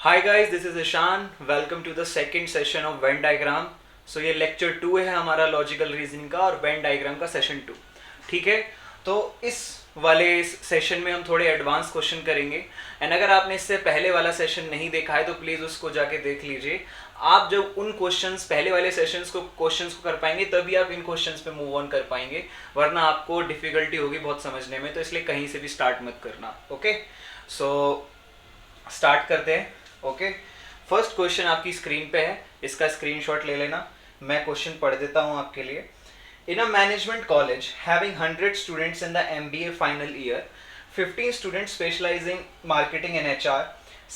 Hi guys, this is Ishan. Welcome to the second session of Venn diagram. So ये lecture 2 है हमारा logical reasoning का और Venn diagram का session 2. ठीक है, तो इस वाले सेशन में हम थोड़े एडवांस क्वेश्चन करेंगे. एंड अगर आपने इससे पहले वाला सेशन नहीं देखा है तो प्लीज़ उसको जाके देख लीजिए. आप जब उन क्वेश्चंस पहले वाले सेशंस को कर पाएंगे तभी आप इन क्वेश्चंस पे मूव ऑन कर पाएंगे, वरना आपको डिफिकल्टी होगी बहुत समझने में. तो इसलिए कहीं से भी स्टार्ट मत करना. ओके, सो स्टार्ट करते हैं. ओके, फर्स्ट क्वेश्चन आपकी स्क्रीन पे है, इसका स्क्रीनशॉट ले लेना. मैं क्वेश्चन पढ़ देता हूँ आपके लिए. In a management college having 100 students in the MBA final year, 15 students specialize in marketing and HR,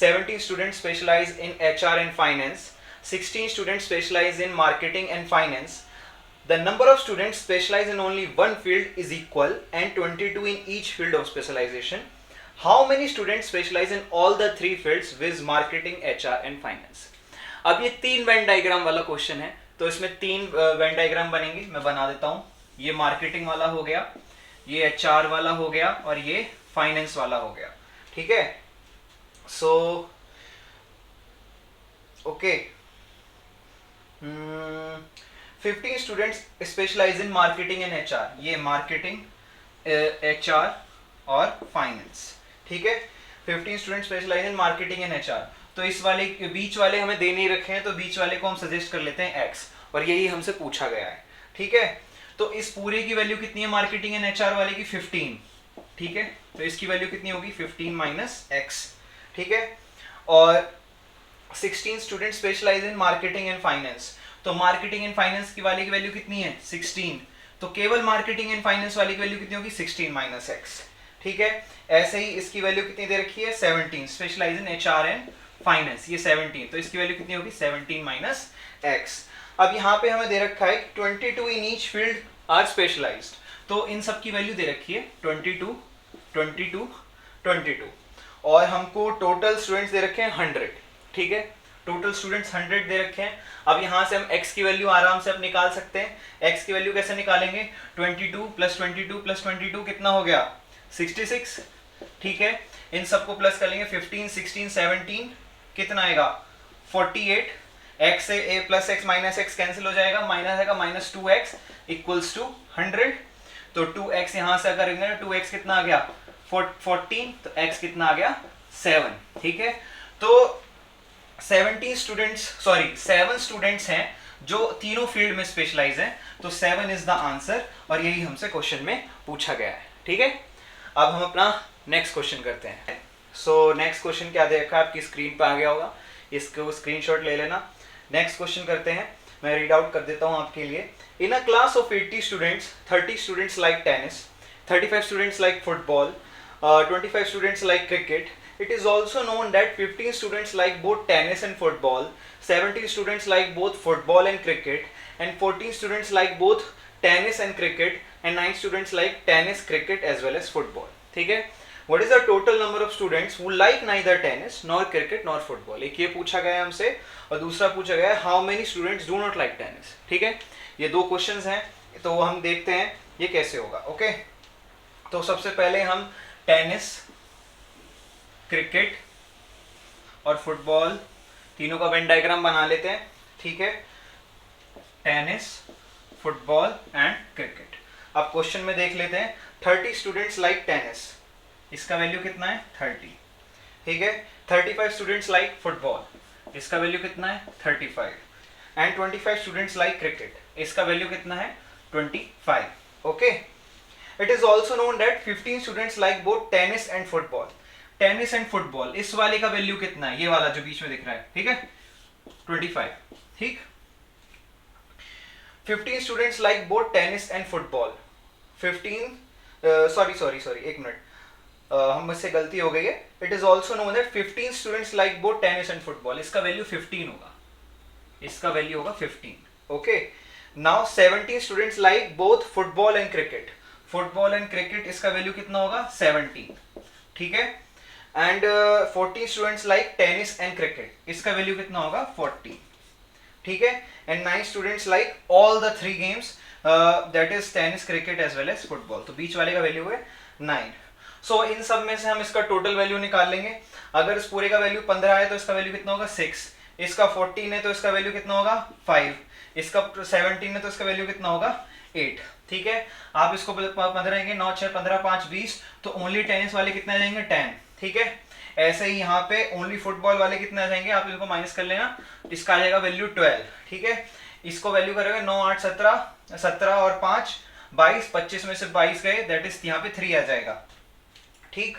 17 students specialize in HR and finance, 16 students specialize in marketing and finance. The number of students specialize in only one field is equal and 22 in each field of specialization. How many students specialize in all the three fields viz marketing, HR and finance? अब ये तीन Venn diagram वाला question है, तो इसमें तीन Venn diagram बनेंगे. मैं बना देता हूँ. ये मार्केटिंग वाला हो गया, ये HR वाला हो गया और ये फाइनेंस वाला हो गया. ठीक है, so okay. 15 students specialise in marketing and HR. ये मार्केटिंग, HR और फाइनेंस. ठीक है, 15 student specialise in marketing and HR. तो इस वाले बीच वाले हमें दे नहीं रखे हैं, तो बीच वाले को हम सजेस्ट कर लेते हैं X, और यही हमसे पूछा गया है. ठीक है, तो इस पूरे की वैल्यू कितनी है मार्केटिंग एंड HR वाले की? 15. ठीक है, तो इसकी वैल्यू कितनी होगी? 15 माइनस X. ठीक है, और 16 student specialise in marketing and finance. तो मार्केटिंग एंड फाइनेंस की वाले की वैल्यू कितनी है? 16. तो केवल मार्केटिंग एंड फाइनेंस वाली की वैल्यू कितनी होगी? 16 माइनस X. ठीक है, ऐसे ही इसकी वैल्यू कितनी दे रखी है? 17. Specialise in HR and finance, ये 17. तो इसकी वैल्यू कितनी होगी? 17 माइनस X. अब यहाँ पे हमें दे रखा है 22 in each field are specialised. तो इन सब की वैल्यू दे रखी है 22, 22, 22, और हमको टोटल स्टूडेंट्स दे रखे हैं 100. ठीक है, टोटल स्टूडेंट्स 100 दे रखे हैं. अब यहाँ से हम x की वैल्यू आराम से अब निकाल सकते हैं. x की वैल्यू कैसे निकालेंगे? 22 प्लस 22 प्लस 22 कितना हो गया? 66. ठीक है, इन सबको प्लस कर लेंगे. 15, 16, 17 कितना आएगा? 48. x से a plus x minus x cancel हो जाएगा, माइनस आएगा माइनस 2x इक्वल्स टू 100. तो 2x यहाँ से अगर 2x कितना आ गया? 14. तो x कितना आ गया? 7. ठीक है, तो 7 स्टूडेंट्स हैं जो तीनों फील्ड में स्पेशलाइज हैं. तो 7 इज द आंसर, और यही हमसे क्वेश्चन में पूछा गया है. ठीक है, अब हम अपना नेक्स्ट क्वेश्चन करते हैं. सो नेक्स्ट क्वेश्चन क्या दे रखा है? आपकी स्क्रीन पे आ गया होगा, इसको स्क्रीनशॉट ले लेना. नेक्स्ट क्वेश्चन करते हैं, मैं रीड आउट कर देता हूँ आपके लिए. In a class of 80 students, 30 students like tennis, 35 students like football, 25 students like cricket. It is also known that 15 students like both tennis and football, 17 students like both football and cricket, and 14 students like both tennis and cricket, and 9 students like tennis, cricket as well as football. ठीक है, what is the total number of students who like neither tennis nor cricket nor football? एक ये पूछा गया है हमसे, और दूसरा पूछा गया है how many students do not like tennis. ठीक है, ये दो क्वेश्चंस हैं, तो हम देखते हैं ये कैसे होगा. ओके, तो सबसे पहले हम टेनिस, क्रिकेट और फुटबॉल तीनों का वेन डायग्राम बना लेते हैं. ठीक है, टेनिस, फुटबॉल एंड क्रिकेट. अब क्वेश्चन में देख लेते हैं. 30 स्टूडेंट्स लाइक टेनिस, इसका वैल्यू कितना है? 30. ठीक है, 35 स्टूडेंट्स लाइक फुटबॉल, इसका वैल्यू कितना है? 35. एंड 25 स्टूडेंट्स लाइक क्रिकेट, इसका वैल्यू कितना है? 25. Okay, it is also known that 15 students like both tennis and football. Tennis and football, इस वाले का वैल्यू कितना है? ये वाला जो बीच में दिख रहा है. ठीक है, 25. ठीक, 15 students like both tennis and football. 15 sorry एक मिनट, हमसे गलती हो गई है. It is also known that 15 students like both tennis and football, इसका वैल्यू 15 होगा. इसका वैल्यू होगा 15. Okay, now 17 students like both football and cricket. Football and cricket, इसका वैल्यू कितना होगा? 17. ठीक है, and 14 students like tennis and cricket, इसका वैल्यू कितना होगा? 40. ठीक है, and 9 students like all the 3 games, that is tennis, cricket as well as football. तो बीच वाले का वैल्यू है 9. सो इन सब में से हम इसका टोटल वैल्यू निकाल लेंगे। अगर इस पूरे का वैल्यू 15 है तो इसका वैल्यू कितना होगा 6, इसका 14 है तो इसका वैल्यू कितना होगा 5, इसका 17 है तो इसका वैल्यू कितना होगा 8। ठीक है, आप इसको 15 9 6 15 5 20, तो ओनली टेनिस वाले कितने आ जाएंगे 10। ठीक है, ऐसे ही यहाँ पे ओनली फुटबॉल वाले कितने आ जाएंगे, आप इनको माइनस कर लेना, इसका आ जाएगा वैल्यू 12। ठीक है, इसको वैल्यू करेंगे 9 8 17, 17 और 5 22, 25 में से 22 गए, दैट इज यहाँ पे 3 आ जाएगा। ठीक,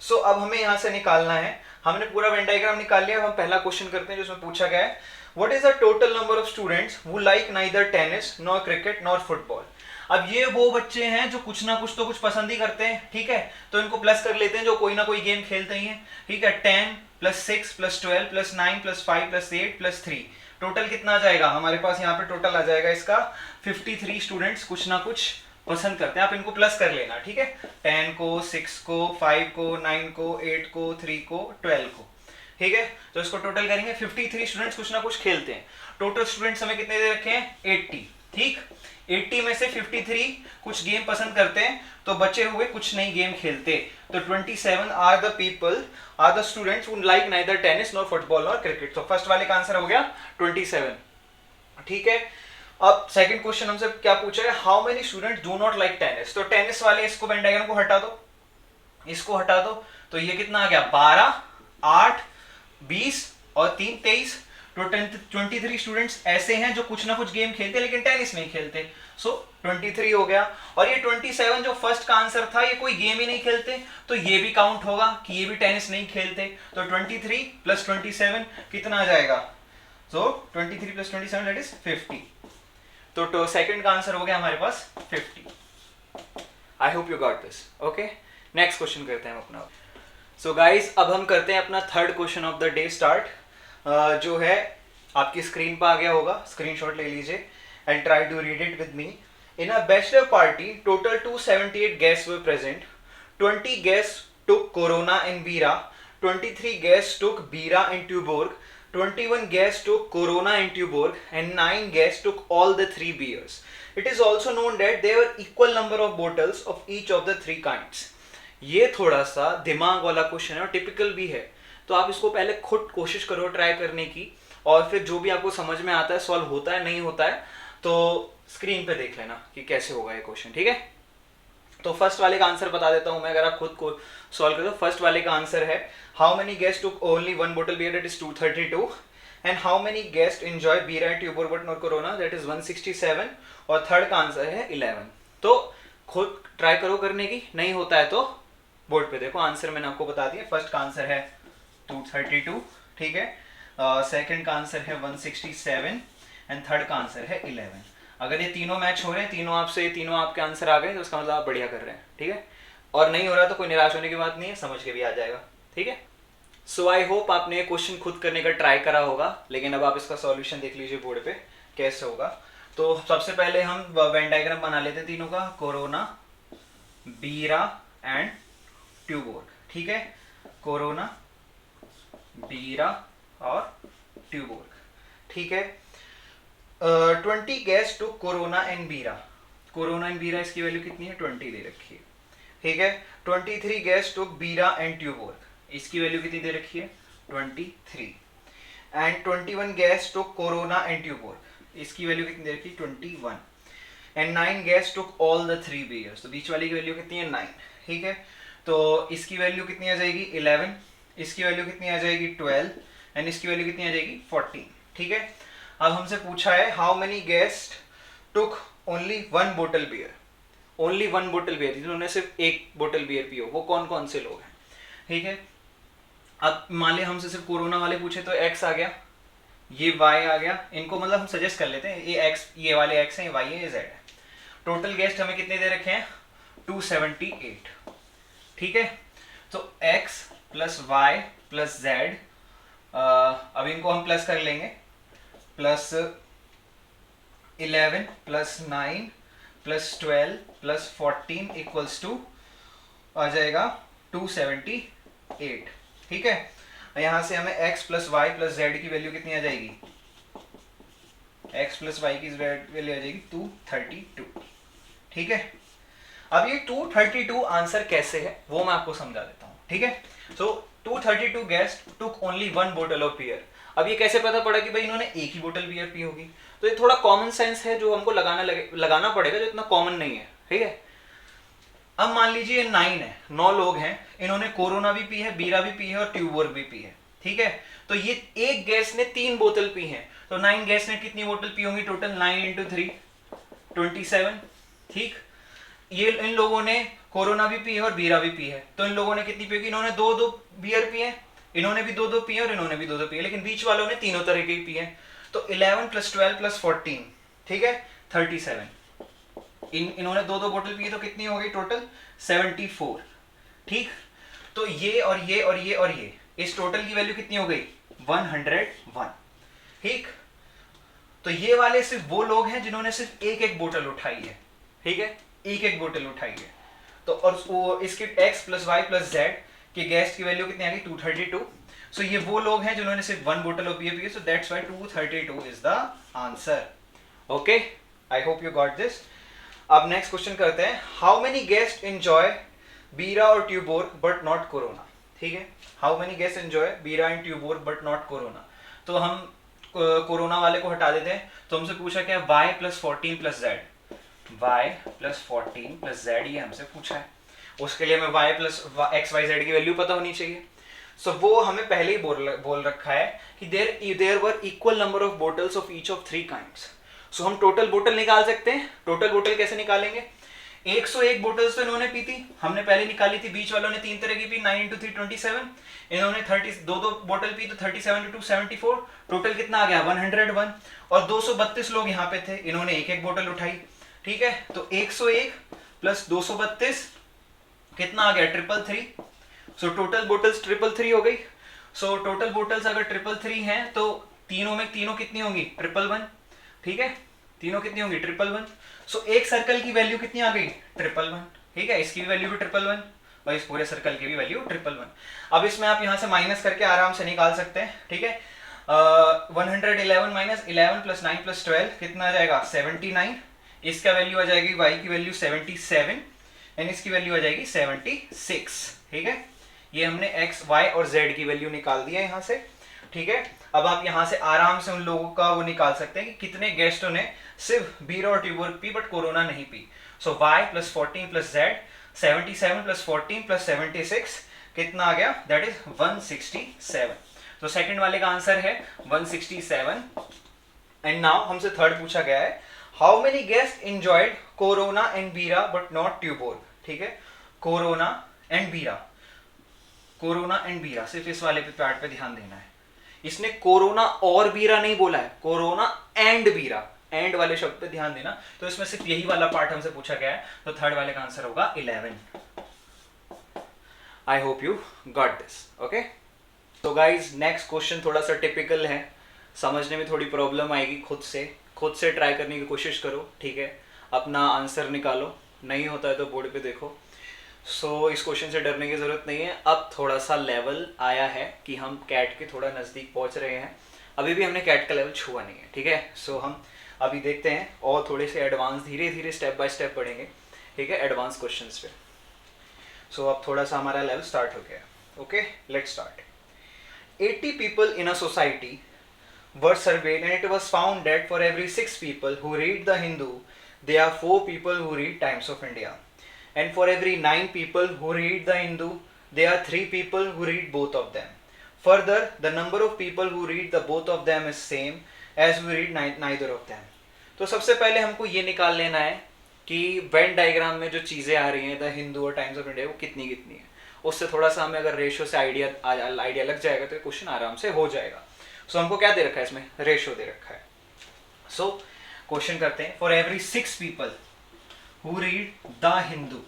सो अब हमें यहाँ से निकालना है, हमने पूरा वेन डायग्राम निकाल लिया। अब हम पहला क्वेश्चन करते हैं जिसमें पूछा गया है what is the total number of students who like neither tennis nor cricket nor football. अब ये वो बच्चे हैं जो कुछ ना कुछ तो कुछ पसंद ही करते हैं। ठीक है, तो इनको प्लस कर लेते हैं जो कोई ना कोई गेम खेलते ही हैं। ठीक है, 10 + 6 + 12 + 9 + 5 + 8 + 3, टोटल कितना आ जाएगा हमारे पास, यहाँ पे टोटल आ जाएगा इसका 53 स्टूडेंट्स कुछ ना कुछ पसंद करते हैं। आप इनको प्लस कर लेना। ठीक है, 10 को, 6 को, 5 को, 9 को, 8 को, 3 को, 12 को। ठीक है, तो इसको टोटल करेंगे, 53 स्टूडेंट्स कुछ ना कुछ खेलते हैं। टोटल स्टूडेंट्स हमें कितने दे रखे हैं 80। ठीक, 80 में से 53 कुछ गेम पसंद करते हैं, तो बचे हुए कुछ नहीं गेम खेलते, तो 27 are the people are the students who like neither tennis nor football nor cricket. तो फर्स्ट वाले का आंसर हो गया 27। ठीक है, अब सेकंड क्वेश्चन हमसे क्या पूछा है, how many students do not like tennis. तो टेनिस वाले इसको वेन डायग्राम को हटा दो, इसको हटा दो, तो ये कितना आ गया 12 8 20 और 3 23, तो 23 स्टूडेंट्स ऐसे हैं जो कुछ ना कुछ गेम खेलते हैं लेकिन टेनिस नहीं खेलते, सो 23 हो गया। और ये 27 जो फर्स्ट का आंसर था, ये कोई गेम ही नहीं खेलते, तो ये भी काउंट होगा कि ये भी टेनिस नहीं खेलते, तो 23 + 27 कितना आ जाएगा, सो 23 + 27 दैट इज 50। तो सेकंड का आंसर हो गया हमारे पास 50। आई hope you got this. Okay, next question करते हैं हम अपना। सो गाइस, अब हम करते हैं अपना third question of the day start, जो है आपकी स्क्रीन पर आ गया होगा, स्क्रीनशॉट ले लीजिए and try to read it with me. In a bachelor party total 278 guests were present, 20 guests took corona in bira, 23 guests took bira in Tuborg, 21 guests took corona in Tuborg, and 9 guests took all the 3 beers. It is also known that there were equal number of bottles of each of the 3 kinds. ये थोड़ा सा दिमाग वाला question है और typical भी है, तो आप इसको पहले खुद कोशिश करो ट्राई करने की, और फिर जो भी आपको समझ में आता है, सॉल्व होता है नहीं होता है, तो स्क्रीन पे देख लेना कि कैसे होगा ये क्वेश्चन। ठीक है, तो फर्स्ट वाले का आंसर बता देता हूं मैं, अगर आप खुद को सॉल्व करो। फर्स्ट वाले का आंसर है how many guest took only 1 bottle beer, that is 232, and how many guest enjoy Bir and tuber but not corona, that is 167, और थर्ड का आंसर है 11। तो खुद ट्राई करो करने की, नहीं होता है तो बोर्ड पे देखो, आंसर मैंने आपको बता दिया। फर्स्ट का आंसर है 232, ठीक है, सेकंड का आंसर है 167 एंड थर्ड का आंसर है 11। अगर ये तीनों मैच हो रहे हैं, तीनों आपके आंसर आ गए, तो उसका मतलब आप बढ़िया कर रहे हैं। ठीक है, और नहीं हो रहा तो कोई निराश होने की बात नहीं है, समझ के भी आ जाएगा। ठीक है, सो आई होप आपने क्वेश्चन खुद करने का ट्राई करा होगा, लेकिन अब आप इसका सॉल्यूशन देख लीजिए बोर्ड पे कैसे होगा। तो सबसे पहले हम वेन डायग्राम बना लेते हैं तीनों का, कोरोना, बीरा एंड ट्यूबोर्ग। ठीक है, कोरोना, बीरा और ट्यूबोर्ग। ठीक है, 20 गेस्ट टू कोरोना एंड बीरा। कोरोना एंड बीरा इसकी वैल्यू कितनी है 20 दे रखी है। ठीक है, 23 guest to Bira and Tuborg, इसकी वैल्यू कितनी दे रखी है 23, and 21 guest to Corona and Tuborg, इसकी वैल्यू कितनी दे रखी है 21, and 9 guest to all the 3 beers, तो बीच वाली की वैल्यू कितनी है 9। ठीक है, तो इसकी वैल्यू कितनी आ जाएगी 11, इसकी वैल्यू कितनी आ जाएगी 12, एंड इसकी वैल्यू कितनी आ जाएगी 14। ठीक है, अब हमसे पूछा है how many guest took only 1 bottle beer, only 1 bottle beer, जिन्होंने सिर्फ 1 bottle बियर पियो, वो कौन कौन से लोग हैं। ठीक है, अब मान लिया हमसे सिर्फ कोरोना वाले पूछे तो x आ गया, ये y आ गया, इनको मतलब हम सजेस्ट कर लेते हैं, ये x, ये वाले x है, ये y है, ये z है। टोटल गेस्ट हमें कितने दे रखे हैं 278। ठीक है, तो x + y + z, अब इनको हम प्लस कर लेंगे, प्लस 11 + 9 + 12 + 14 इक्वल्स टू आ जाएगा 278। ठीक है, यहां से हमें x + y + z की वैल्यू कितनी आ जाएगी, x + y की वैल्यू आ जाएगी 232। ठीक है, अब ये 232 आंसर कैसे है वो मैं आपको समझा देता हूँ, ठीक है। सो 232 गेस्ट टुक ओनली 1 बोतल ऑफ बियर। अब ये कैसे पता पड़ा कि भाई इन्होंने एक ही बोतल बियर पी होगी? तो ये थोड़ा कॉमन सेंस है जो हमको लगाना पड़ेगा, जो इतना कॉमन नहीं है, ठीक है। अब मान लीजिए 9 है, 9 लोग हैं, इन्होंने कोरोना भी पी है, बीरा भी पी है और ट्यूबोर भी पी है, ठीक है। तो ये एक गेस्ट ने 3 बोतल पी है, तो 9 गेस्ट ने कितनी बोतल पी होंगी टोटल? 9 × 3 27, ठीक। ये इन लोगों ने कोरोना भी पी है और बीरा भी पी है, तो इन लोगों ने कितनी पी होगी? इन्होंने 2-2 बियर पी है, इन्होंने भी 2-2 पी है और इन्होंने भी 2-2 पी है, लेकिन बीच वालों ने तीनों तरह के पी है। तो 11 + 12 + 14, ठीक है, 37। इन्होंने 2-2 बोतल पी तो कितनी हो गई टोटल? 74, ठीक। तो ये और ये और ये और ये, इस टोटल की वैल्यू कितनी हो गई? 101, ठीक। तो ये वाले सिर्फ वो लोग हैं जिन्होंने सिर्फ एक एक बोतल उठाई है, ठीक है, एक एक बोतल उठाई है। तो और इसके x + y + z के गेस्ट की वैल्यू कितनी आ गई? 232। सो ये वो लोग हैं जिन्होंने सिर्फ 1 बोतल ऑफ बियर पी है, so that's why 232 is the answer. Okay, I hope you got this. अब नेक्स्ट क्वेश्चन करते हैं, हाउ मेनी गेस्ट एंजॉय बीरा और ट्यूबोर बट नॉट कोरोना, ठीक है। हाउ मेनी गेस्ट एंजॉय बीरा एंड ट्यूबोर बट नॉट कोरोना। तो हम कोरोना वाले को हटा देते हैं, तो हमसे पूछा क्या? y + 14 + z, y + 14 + z ये हमसे पूछा है। उसके लिए हमें y + x y z की वैल्यू पता होनी चाहिए। सो वो हमें पहले ही बोल रखा है कि there were equal number of bottles of each of 3 kinds. So हम टोटल बोतल निकाल सकते हैं। टोटल बोतल कैसे निकालेंगे? 101 बोतल्स तो इन्होंने पी थी, हमने पहले निकाली थी, बीच वालों ने 3 तरह की पी, 9 × 3 27, इन्होंने 2 बोतल पी तो 37 × 2 74, टोटल कितना आ गया? 101। और 232 लोग यहाँ पे थे, इन्होंने एक एक बोतल उठाई, ठीक है। तो 101 + 232 कितना आ गया? 333। सो टोटल बोटल्स 333 हो गई। सो टोटल बोटल्स अगर 333 हैं तो तीनों कितनी होंगी? 111, ठीक है, तीनों कितनी होंगी? 111। सो एक सर्कल की वैल्यू कितनी आ गई? 111, ठीक है, इसकी भी वैल्यू भी 111 और इस पूरे सर्कल की भी वैल्यू 111। अब इसमें आप यहाँ से माइनस करके आराम से निकाल सकते हैं, ठीक है। 111 - 11 + 9 + 12 कितना आ जाएगा? 79। इसका वैल्यू आ जाएगी, y की वैल्यू 77 एंड इसकी वैल्यू आ जाएगी 76, ठीक है। ये हमने x, y और z की वैल्यू निकाल दी है यहाँ से, ठीक है। अब आप यहाँ से आराम से उन लोगों का वो निकाल सकते हैं कि कितने गेस्टों ने सिर्फ बीरा और ट्यूबोर पी बट कोरोना नहीं पी। सो y + 14 + z, 77 + 14 + 76 कितना आ गया? That is 167। तो सेकंड वाले का आंसर है 167। एंड नाउ हमसे थर्ड पूछा गया है, how many guest enjoyed corona and बीरा बट नॉट ट्यूबोर, ठीक है। कोरोना एंड बीरा, कोरोना एंड बीरा, सिर्फ इस वाले पार्ट पे ध्यान देना है। इसने कोरोना और बीरा नहीं बोला है, कोरोना एंड बीरा, एंड वाले शब्द पे ध्यान देना। तो इसमें सिर्फ यही वाला पार्ट हमसे पूछा गया है, तो थर्ड वाले का आंसर होगा 11। आई hope you got this, okay. तो गाइज नेक्स्ट क्वेश्चन थोड़ा सा टिपिकल है, समझने में थोड़ी प्रॉब्लम आएगी, खुद से ट्राई करने की कोशिश करो, ठीक है। अपना आंसर निकालो, नहीं होता है तो बोर्ड पे देखो। सो इस क्वेश्चन से डरने की ज़रूरत नहीं है। अब थोड़ा सा लेवल आया है कि हम कैट के थोड़ा नज़दीक पहुंच रहे हैं, अभी भी हमने कैट का लेवल छुआ नहीं है, ठीक है। सो हम अभी देखते हैं और थोड़े से एडवांस, धीरे धीरे स्टेप बाय स्टेप बढ़ेंगे, ठीक है, एडवांस क्वेश्चंस पे। सो अब थोड़ा सा हमारा लेवल स्टार्ट हो गया, okay, let's start. 80 people in a society were surveyed and it was found that for every 6 people who read the Hindu, there are 4 people who read Times of India. And for every 9 people who read the Hindu, there are 3 people who read both of them. Further, the number of people who read the both of them is same as who read neither of them. तो सबसे पहले हमको ये निकाल लेना है कि Venn diagram में जो चीज़ें आ रही हैं द हिंदू और टाइम्स ऑफ इंडिया वो कितनी कितनी है। उससे थोड़ा सा हमें अगर रेशियो से आइडिया लग जाएगा तो क्वेश्चन आराम से हो जाएगा। सो हमको क्या दे रखा है इसमें? रेशियो दे रखा है। सो क्वेश्चन करते हैं, for every 6 people who read the Hindu,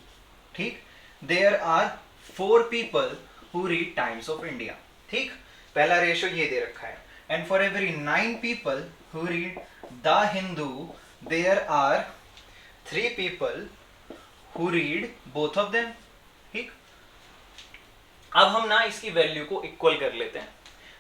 ठीक, there are 4 people who read Times of India, ठीक, पहला रेशियो ये दे रखा है। and for every 9 people who read the Hindu, there are 3 people who read both of them, ठीक। अब हम ना इसकी वैल्यू को इक्वल कर लेते हैं,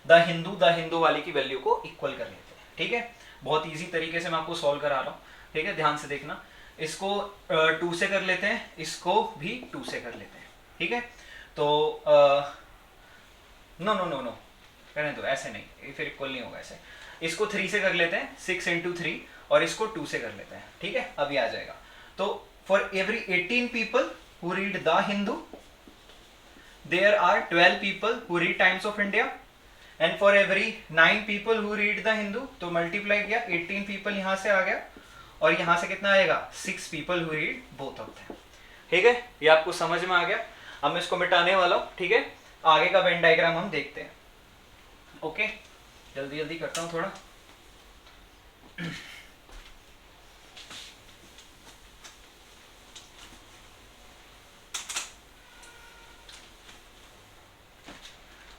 द हिंदू वाली की वैल्यू को इक्वल कर लेते हैं, ठीक है। बहुत इजी तरीके से मैं आपको सॉल्व करा रहा हूँ, ठीक है, ध्यान से देखना। इसको 2 से कर लेते हैं, इसको भी 2 से कर लेते हैं, ठीक है। तो नो नो नो नो करने दो, ऐसे नहीं, फिर इक्वल नहीं होगा ऐसे। इसको 3 से कर लेते हैं, 6 इंटू 3, और इसको 2 से कर लेते हैं, ठीक है। अभी आ जाएगा। तो for every 18 people who read the Hindu there are 12 people who read Times of India, and for every 9 people who read the Hindu, तो मल्टीप्लाई किया, 18 पीपल यहां से आ गया, और यहां से कितना आएगा, 6 people who read both of them, ठीक है। ये आपको समझ में आ गया। अब मैं इसको मिटाने वाला हूं, ठीक है। आगे का वेन डायग्राम हम देखते हैं। ओके, जल्दी जल्दी करता हूं थोड़ा।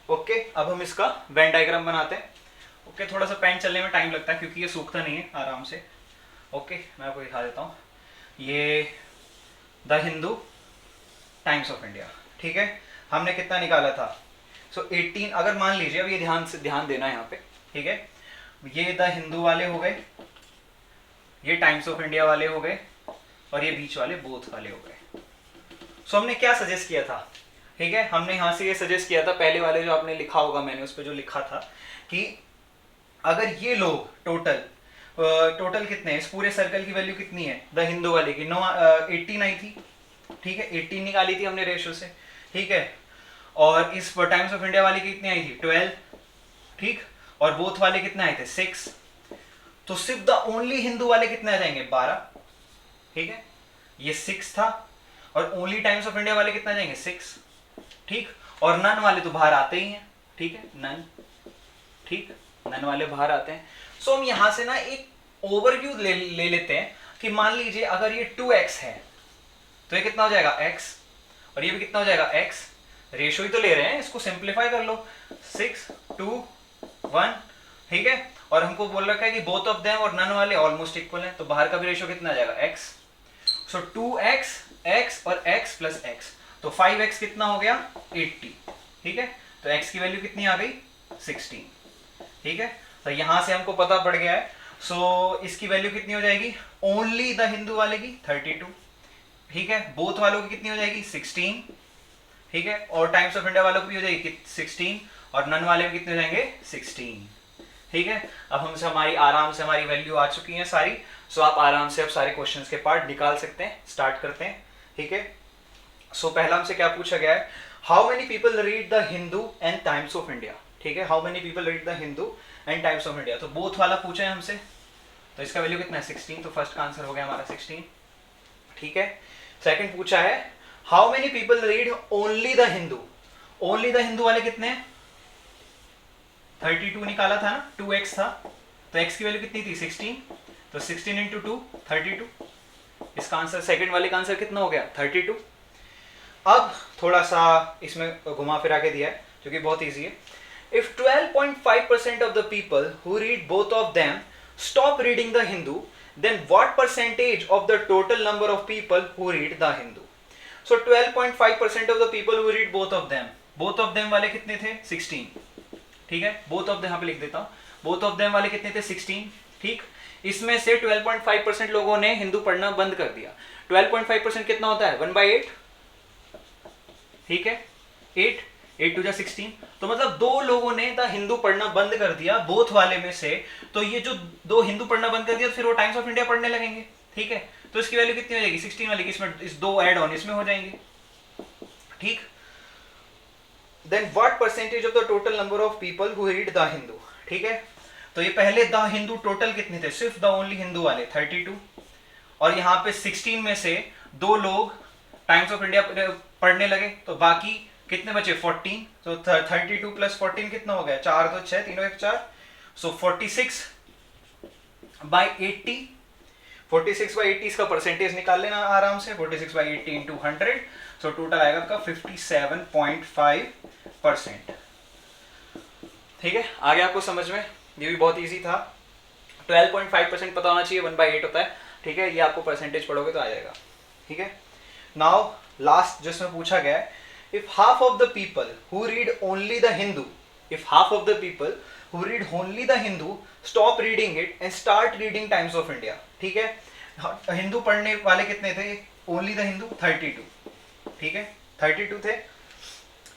ओके, अब हम इसका वेन डायग्राम बनाते हैं। ओके, थोड़ा सा पेन चलने में टाइम लगता है क्योंकि ये सूखता नहीं है आराम से। ओके, मैं आपको दिखा देता हूँ। ये the Hindu Times of India, ठीक है। हमने कितना निकाला था, सो 18। अगर मान लीजिए, अब ये ध्यान देना है यहाँ पे, ठीक है। ये द हिंदू वाले हो गए, ये टाइम्स ऑफ इंडिया वाले हो गए, और ये बीच वाले बोथ वाले हो गए। सो हमने क्या सजेस्ट किया था, ठीक है। हमने यहाँ से ये सजेस्ट किया था, पहले वाले जो आपने लिखा होगा, मैंने उस पर जो लिखा था कि अगर ये लोग टोटल कितने हैं, इस पूरे सर्कल की वैल्यू कितनी है, द हिंदू वाले की 18 आई थी, ठीक है। 18 निकाली थी हमने रेशो से, ठीक है। और इस टाइम्स ऑफ इंडिया वाली की कितनी आई थी, 12, ठीक। और बोथ वाले कितने आए थे, 6। तो सिर्फ द ओनली हिंदू वाले कितने आ जाएंगे, 12, ठीक है। ये 6 था, और ओनली टाइम्स ऑफ इंडिया वाले कितने आ जाएंगे, 6, ठीक। और नन वाले तो बाहर आते ही हैं, ठीक है, नन, ठीक, नन वाले बाहर आते हैं। सो हम यहां से ना एक ओवरव्यू ले लेते हैं कि मान लीजिए अगर ये 2x है, तो ये कितना हो जाएगा, x, और ये भी कितना हो जाएगा, x। रेशो ही तो ले रहे हैं, इसको सिंप्लीफाई कर लो, 6 2 1, ठीक है। और हमको बोल रखा है कि बोथ ऑफ देम और नन वाले ऑलमोस्ट इक्वल हैं, तो बाहर का भी रेशो कितना आ जाएगा, x। सो 2x, x और x प्लस x, तो 5x कितना हो गया, 80, ठीक है। तो x की वैल्यू कितनी आ गई, 16, ठीक है। तो यहां से हमको पता पड़ गया है। सो इसकी वैल्यू कितनी हो जाएगी, ओनली द हिंदू वाले की 32, ठीक है। बोथ वालों की कितनी हो जाएगी, 16, ठीक है। और टाइम्स ऑफ इंडिया वालों की भी हो जाएगी 16, और नन वाले भी कितने हो जाएंगे, 16, ठीक है। अब हमसे आराम से हमारी वैल्यू आ चुकी है सारी। सो आप आराम से अब सारे क्वेश्चंस के पार्ट निकाल सकते हैं। स्टार्ट करते हैं, ठीक है। सो पहला हमसे क्या पूछा गया है, how many people read the Hindu and times of India, ठीक है। How many people read the Hindu and times of India, तो बोथ वाला पूछा है हमसे, तो इसका वैल्यू कितना है, 16, तो फर्स्ट का आंसर हो गया हमारा 16, ठीक है। सेकंड पूछा है, how many people read only the Hindu, only the Hindu वाले कितने हैं, 32 निकाला था ना, 2x था, तो x की वैल्यू कितनी थी, 16, तो 16 इंटू 2 32, इसका आंसर सेकंड वाले का आंसर कितना हो गया, 32। अब थोड़ा सा इसमें घुमा फिरा के दिया है जो कि बहुत इजी है। If 12.5% of the people who read both of them stop reading the Hindu, then what percentage of the total number of people who read the Hindu? So 12.5% of the people who read both of them वाले कितने थे, 16, ठीक है। both of them यहाँ पे लिख देता हूँ, both of them वाले कितने थे, 16, ठीक। इसमें से 12.5% लोगों ने हिंदू पढ़ना बंद कर दिया। 12.5% कितना होता है, 1/8, ठीक है, 8 टू जा 16, तो मतलब 2 लोगों ने द हिंदू पढ़ना बंद कर दिया बोथ वाले में से। तो ये जो 2 हिंदू पढ़ना बंद कर दिया, तो फिर वो टाइम्स ऑफ इंडिया पढ़ने लगेंगे, ठीक है। तो इसकी वैल्यू कितनी हो जाएगी, 16 वाली की, इसमें इस 2 ऐड ऑन इसमें हो जाएंगे, ठीक। Then what percentage of the total number of people who read the Hindu, ठीक है। तो ये पहले द हिंदू टोटल कितने थे, सिर्फ द ओनली हिंदू वाले 32, और यहाँ पे 16 में से 2 लोग टाइम्स ऑफ इंडिया पढ़ने लगे, तो बाकी कितने बचे, 14, तो 32 प्लस 14 कितना हो गया, 4 2 6, तीनों 1 4, सो 46/80, 46/80 इसका परसेंटेज निकाल लेना आराम से, 46/80 इंटू 100, सो टोटल आएगा आपका 57.5%, ठीक है। आगे आपको समझ में, ये भी बहुत इजी था। 12.5% पता होना चाहिए, 1/8 होता है, ठीक है। ये आपको परसेंटेज पढ़ोगे तो आ जाएगा, ठीक है। नाउ लास्ट जिसमें पूछा गया है, if half of the people who read only the Hindu, if half of the people who read only the Hindu stop reading it and start reading Times of India, ठीक है। हिंदू पढ़ने वाले कितने थे? ओनली द हिंदू 32, ठीक है 32 थे।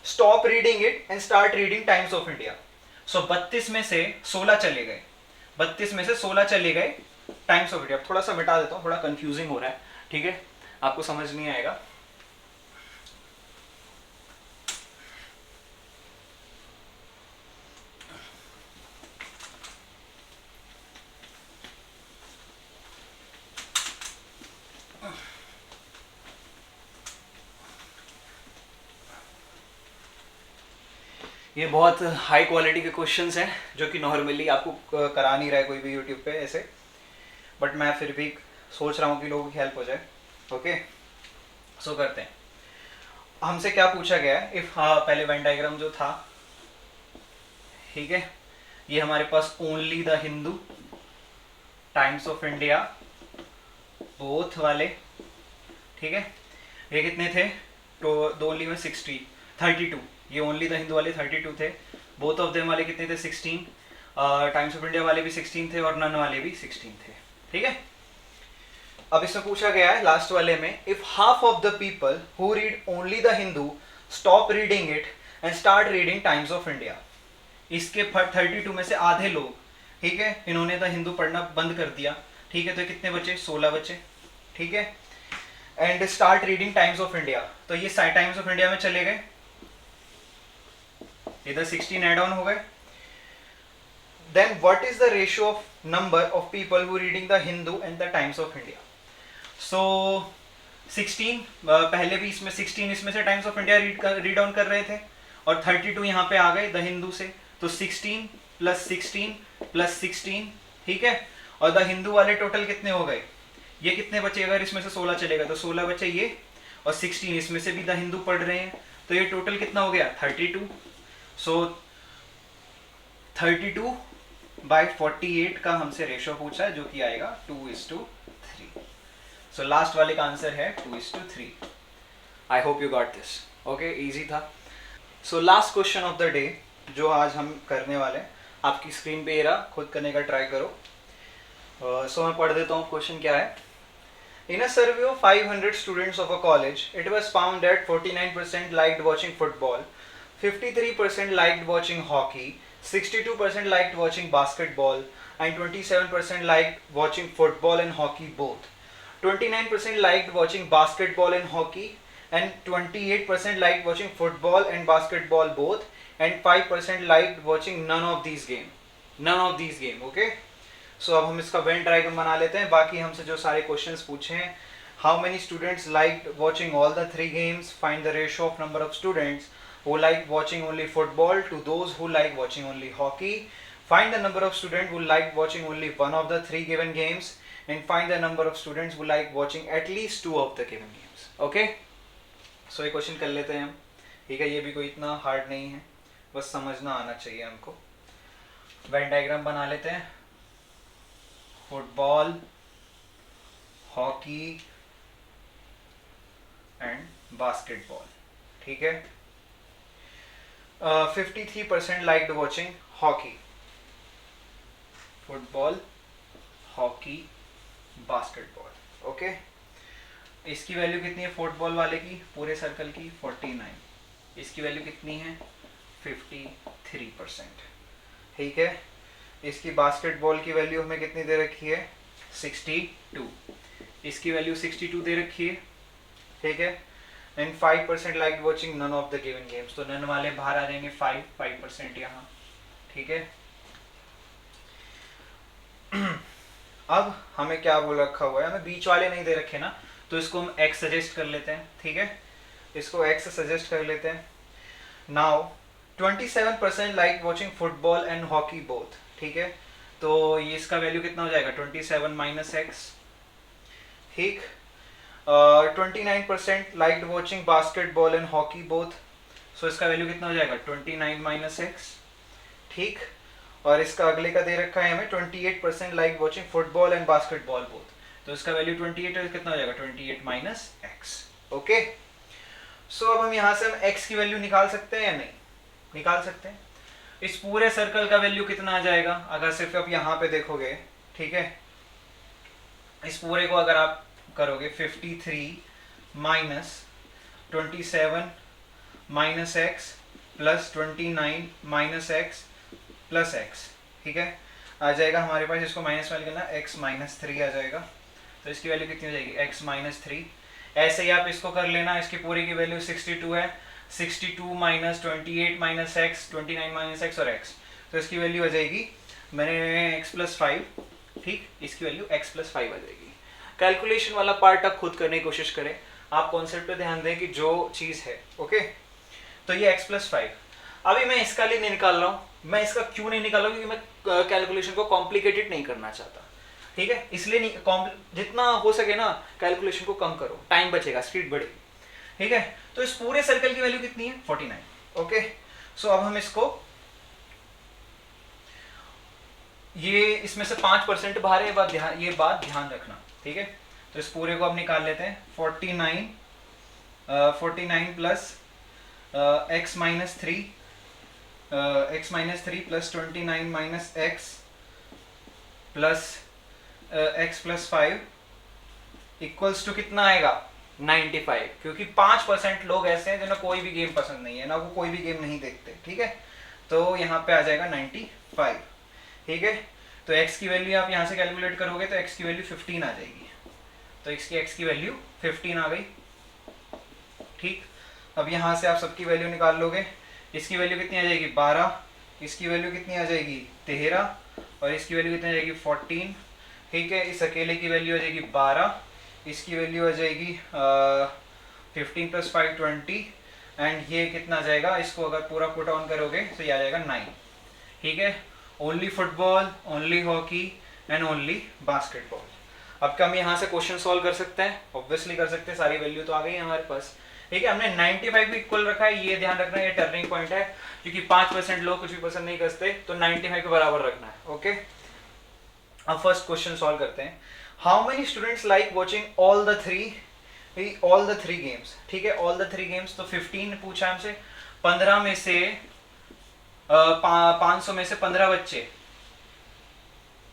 Stop reading it and start reading Times of India. So 32 में से 16 चले गए, 32 में से 16 चले गए टाइम्स ऑफ इंडिया। थोड़ा सा मिटा देता हूँ, थोड़ा कंफ्यूजिंग हो रहा है, ठीक है, आपको समझ नहीं आएगा। ये बहुत हाई क्वालिटी के क्वेश्चंस हैं जो कि नॉर्मली आपको करा नहीं रहा है कोई भी यूट्यूब पे ऐसे, बट मैं फिर भी सोच रहा हूँ कि लोगों की हेल्प हो जाए। ओके, सो करते हैं। हमसे क्या पूछा गया है, इफ पहले वेन डायग्राम जो था, ठीक है, ये हमारे पास only the Hindu, Times of India, both वाले, ठीक है, ये कितने थे? तो दो ओनली में 32, ये ओनली द हिंदू वाले 32 थे, बोथ ऑफ देम वाले कितने थे? 16, टाइम्स ऑफ इंडिया वाले भी 16 थे और नन वाले भी 16 थे, ठीक है। अब इसमें पूछा गया है लास्ट वाले में, if half of the people who read only the Hindu stop reading it and start reading Times of India. इसके 32 में से आधे लोग, ठीक है, इन्होंने द हिंदू पढ़ना बंद कर दिया, ठीक है, तो कितने बचे? 16 बचे, ठीक है। And start reading Times of India, तो ये टाइम्स ऑफ इंडिया में चले गए, इधर 16 एड ऑन हो गए। Then what is the ratio of number of people who reading the Hindu and the Times of India? So 16 पहले भी इसमें 16 इसमें से Times of India read on कर रहे थे और 32 यहाँ पे आ गए द हिंदू से, तो 16 प्लस 16 प्लस 16, ठीक है। और द हिंदू वाले टोटल कितने हो गए? ये कितने बचे? अगर इसमें से 16 चलेगा तो 16 बचे ये, और 16 इसमें से भी द हिंदू पढ़ रहे हैं, तो ये टोटल कितना हो गया? 32। सो 32/48 का हमसे रेशो पूछा है, जो कि आएगा 2:3। सो लास्ट वाले का आंसर है 2:3। I hope you got this. Okay, easy था। So last question of the day जो आज हम करने वाले हैं, आपकी स्क्रीन पे ये रहा, खुद करने का ट्राई करो। सो मैं पढ़ देता हूँ क्वेश्चन क्या है। In a survey of 500 students of a college, it was found that 49% liked watching football, 53% liked watching hockey, 62% liked watching basketball, and 27% liked watching football and hockey both. 29% liked watching basketball and hockey, and 28% liked watching football and basketball both, and 5% liked watching none of these game. None of these game, okay? सो अब हम इसका Venn diagram बना लेते हैं। बाकी हमसे जो सारे क्वेश्चंस पूछे हैं, how many students like watching all the 3 games, find the ratio of number of students who like watching only football to those who like watching only hockey, find the number of students who like watching only one of the 3 given games, and find the number of students who like watching at least 2 of the given games. Okay, so ये question कर लेते हैं हम, ठीक है। ये भी कोई इतना हार्ड नहीं है, बस समझना आना चाहिए हमको। वेन डायग्राम बना लेते हैं। फुटबॉल, हॉकी एंड बास्केटबॉल, ठीक है। 53% liked watching hockey, football, hockey, basketball, okay. इसकी वैल्यू कितनी है फुटबॉल वाले की, पूरे सर्कल की? 49। इसकी वैल्यू कितनी है? 53%, ठीक है। इसकी बास्केटबॉल की वैल्यू हमें कितनी दे रखी है? 62। इसकी वैल्यू 62 दे रखी है, ठीक है। And 5% like watching none of the given games, तो नन वाले बाहर आ जाएंगे, 5% यहाँ, ठीक है। अब हमें क्या बोल रखा हुआ है, हमें बीच वाले नहीं दे रखे ना, तो इसको हम x सजेस्ट कर लेते हैं, ठीक है। इसको x सजेस्ट कर लेते हैं। Now 27% like watching football and hockey both, ठीक है। तो ये इसका वैल्यू कितना हो जाएगा? 27 माइनस एक्स, ठीक। 29% like watching basketball and hockey both, so इसका वैल्यू कितना हो जाएगा? 29 माइनस एक्स, ठीक। और इसका अगले का दे रखा है हमें 28% like watching football and basketball both, तो इसका वैल्यू 28 है, कितना हो जाएगा? 28 माइनस एक्स, ओके। सो अब हम यहाँ से हम x की वैल्यू निकाल सकते हैं या नहीं? निकाल सकते हैं। इस पूरे सर्कल का वैल्यू कितना आ जाएगा अगर सिर्फ आप यहाँ पे देखोगे, ठीक है। इस पूरे को अगर आप करोगे 53 minus 27 minus x plus 29 minus x plus x, ठीक है, आ जाएगा हमारे पास, इसको माइनस में निकलना x माइनस 3 आ जाएगा, तो इसकी वैल्यू कितनी हो जाएगी x माइनस 3। ऐसे ही आप इसको कर लेना, इसकी पूरी की वैल्यू 62 है, 62 minus 28 minus x, 29 minus x और x, तो इसकी वैल्यू आ जाएगी, मैंने x प्लस 5, ठीक, इसकी वैल्यू x प्लस 5 आ जाएगी। कैलकुलेशन वाला पार्ट आप खुद करने की कोशिश करें, आप कॉन्सेप्ट पे ध्यान दें कि जो चीज़ है, ओके। तो ये x प्लस 5, अभी मैं इसका लिए नहीं निकाल रहा हूँ, मैं इसका क्यों नहीं निकाल रहा हूँ, क्योंकि मैं कैलकुलेशन को कॉम्प्लिकेटेड नहीं करना चाहता, ठीक है, इसलिए नहीं, जितना हो सके ना कैलकुलेशन को कम करो, टाइम बचेगा, स्पीड बढ़ेगी, ठीक है। तो इस पूरे सर्कल की वैल्यू कितनी है 49, ओके। सो अब हम इसको, ये इसमें से 5% बाहर है, ये बात ध्यान रखना, ठीक है। तो इस पूरे को अब निकाल लेते हैं, 49 plus x minus 3, x minus 3 plus 29 minus x plus x plus 5 equals to कितना आएगा 95, क्योंकि 5% लोग ऐसे हैं जिन्हें कोई भी गेम पसंद नहीं है ना, वो कोई भी गेम नहीं देखते, ठीक है। तो यहाँ पे आ जाएगा 95, ठीक है। तो x की वैल्यू आप यहाँ से कैलकुलेट करोगे तो x की वैल्यू 15 आ जाएगी, तो x की वैल्यू 15 आ गई, ठीक। अब यहाँ से आप सबकी वैल्यू निकाल लोगे, इसकी वैल्यू कितनी आ जाएगी 12, इसकी वैल्यू कितनी आ जाएगी 13 और इसकी वैल्यू कितनी आ जाएगी 14, ठीक है। इस अकेले की वैल्यू आ जाएगी 12, इसकी वैल्यू आ जाएगी 15 प्लस 5 20, एंड ये कितना आ जाएगा, इसको अगर पूरा पुट ऑन करोगे तो ये आ जाएगा 9, ठीक है। Only football, only hockey and only basketball. अब क्या हम यहाँ से क्वेश्चन सॉल्व कर सकते हैं, ऑब्वियसली कर सकते हैं, सारी वैल्यू तो आ गई है हमारे पास, ठीक है। हमने 95 भी इक्वल रखा है, ये ध्यान रखना, ये टर्निंग पॉइंट है, क्योंकि 5% लोग कुछ भी पसंद नहीं करते, तो 95 के बराबर रखना है, ओके। अब फर्स्ट क्वेश्चन सॉल्व करते हैं। How many students like watching all the three games, ठीक है, ऑल द 3 गेम्स। तो 15 पूछा है हमसे, 15 में से 500 में से 15 बच्चे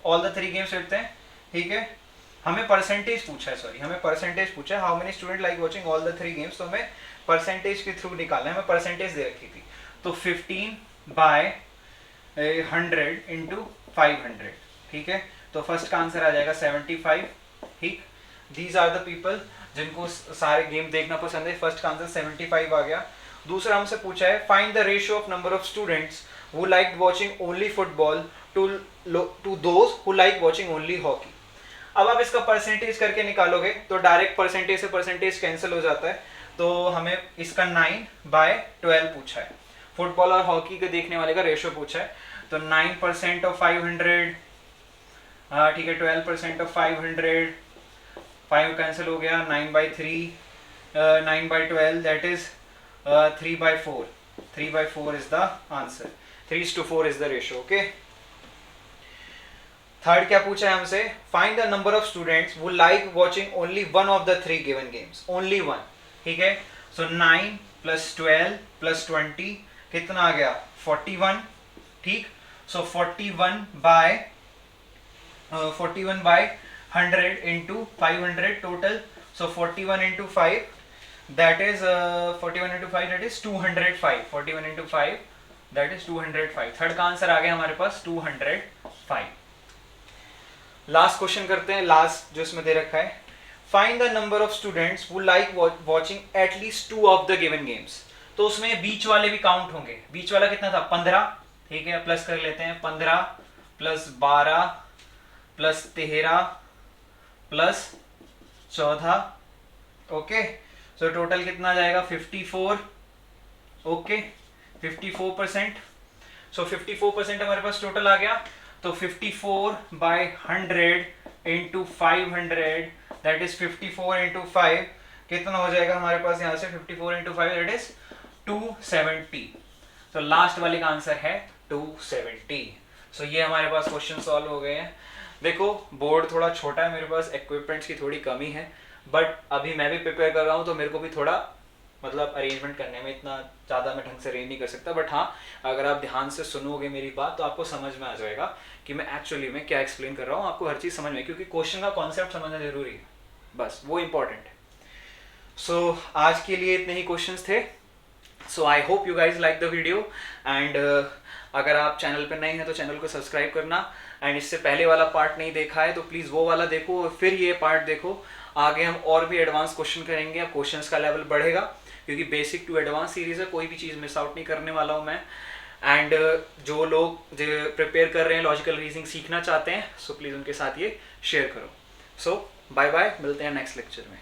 ऑल द 3 गेम्स देखते हैं, ठीक है। हमें परसेंटेज पूछा है, सॉरी, हमें परसेंटेज पूछा है, how many student like watching all the 3 games, तो हमें परसेंटेज के थ्रू निकालना है, हमें परसेंटेज दे रखी थी, तो 15/100 इंटू 500, ठीक है। तो फर्स्ट का आंसर आ जाएगा 75, ठीक। दीज आर द पीपल जिनको सारे गेम देखना पसंद है, फर्स्ट का आंसर 75 आ गया। दूसरा हमसे पूछा है, find the ratio of number of students who like watching only football to those who like watching only hockey. अब आप इसका परसेंटेज करके निकालोगे तो डायरेक्ट परसेंटेज से परसेंटेज कैंसिल हो जाता है, तो हमें इसका 9/12 पूछा है, फुटबॉल और हॉकी के देखने वाले का रेशियो पूछा है, तो 9% ऑफ 500, ठीक है, 12% ऑफ 500, 5 कैंसिल हो गया, 9/3, 9/12 that is 3/4, 3/4 is the answer, 3:4 is the ratio, okay. Third क्या पूछा है हमसे, find the number of students who like watching only one of the 3 given games, only one, ठीक है। सो 9 + 12 + 20 कितना आ गया 41, ठीक। सो 41/100 into 500 total, so 41 into 5 that is 41 into 5 that is 205, 41 into 5 that is 205। Third का आंसर आ गया हमारे पास 205। लास्ट क्वेश्चन करते हैं, लास्ट जो इसमें दे रखा है, find the number of students who like watching at least 2 of the given games. तो उसमें बीच वाले भी काउंट होंगे, बीच वाला कितना था 15, ठीक है, प्लस कर लेते हैं, 15 + 12 + 13 + 14, ओके। सो टोटल कितना जाएगा 54, ओके, 54%। सो 54% हमारे पास टोटल आ गया, तो 54/100 इंटू 500 दैट इज 54 इंटू 5 कितना हो जाएगा हमारे पास यहाँ से 54 इंटू 5 दैट इज 270। तो लास्ट वाले का आंसर है 270। सो ये हमारे पास क्वेश्चन सॉल्व हो गए हैं। देखो बोर्ड थोड़ा छोटा है, मेरे पास इक्विपमेंट्स की थोड़ी कमी है, बट अभी मैं भी प्रिपेयर कर रहा हूँ तो मेरे को भी थोड़ा मतलब अरेंजमेंट करने में इतना ज़्यादा मैं ढंग से अरेंज नहीं कर सकता, बट हाँ अगर आप ध्यान से सुनोगे मेरी बात तो आपको समझ में आ जाएगा कि मैं एक्चुअली में क्या एक्सप्लेन कर रहा हूँ, आपको हर चीज़ समझ में, क्योंकि क्वेश्चन का कॉन्सेप्ट समझना जरूरी है, बस वो इंपॉर्टेंट है। सो आज के लिए इतने ही क्वेश्चंस थे। So I hope you guys like the video, and अगर आप चैनल पर नए हैं तो चैनल को सब्सक्राइब करना, एंड इससे पहले वाला पार्ट नहीं देखा है तो प्लीज़ वो वाला देखो और फिर ये पार्ट देखो। आगे हम और भी एडवांस क्वेश्चन करेंगे, अब क्वेश्चंस का लेवल बढ़ेगा, क्योंकि बेसिक टू एडवांस सीरीज़ है, कोई भी चीज़ मिस आउट नहीं करने वाला हूँ मैं। एंड जो लोग जो प्रिपेयर कर रहे हैं, लॉजिकल रीजनिंग सीखना चाहते हैं, सो प्लीज़ उनके साथ ये शेयर करो। सो बाय बाय, मिलते हैं नेक्स्ट लेक्चर में।